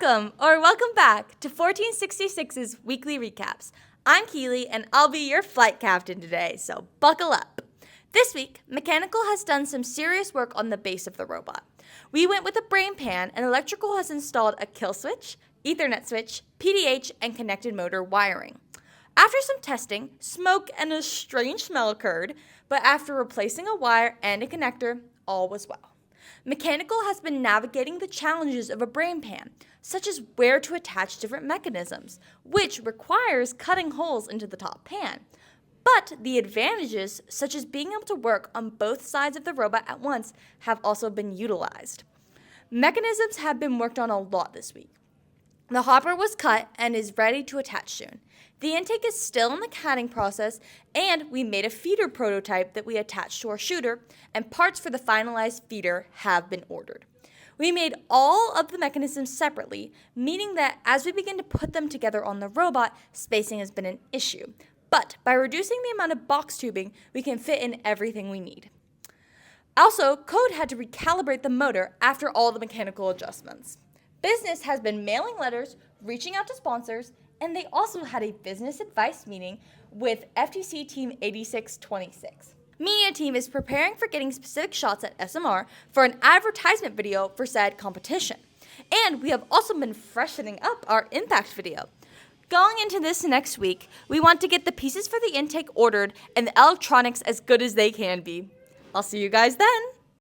Welcome back to 1466's Weekly Recaps. I'm Keely, and I'll be your flight captain today, so buckle up. This week, Mechanical has done some serious work on the base of the robot. We went with a brain pan, and Electrical has installed a kill switch, Ethernet switch, PDH, and connected motor wiring. After some testing, smoke and a strange smell occurred, but after replacing a wire and a connector, all was well. Mechanical has been navigating the challenges of a brain pan, such as where to attach different mechanisms, which requires cutting holes into the top pan. But the advantages, such as being able to work on both sides of the robot at once, have also been utilized. Mechanisms have been worked on a lot this week. The hopper was cut and is ready to attach soon. The intake is still in the cutting process, and we made a feeder prototype that we attached to our shooter, and parts for the finalized feeder have been ordered. We made all of the mechanisms separately, meaning that as we begin to put them together on the robot, spacing has been an issue. But by reducing the amount of box tubing, we can fit in everything we need. Also, Code had to recalibrate the motor after all the mechanical adjustments. Business has been mailing letters, reaching out to sponsors, and they also had a business advice meeting with FTC Team 8626. Media team is preparing for getting specific shots at SMR for an advertisement video for said competition. And we have also been freshening up our impact video. Going into this next week, we want to get the pieces for the intake ordered and the electronics as good as they can be. I'll see you guys then.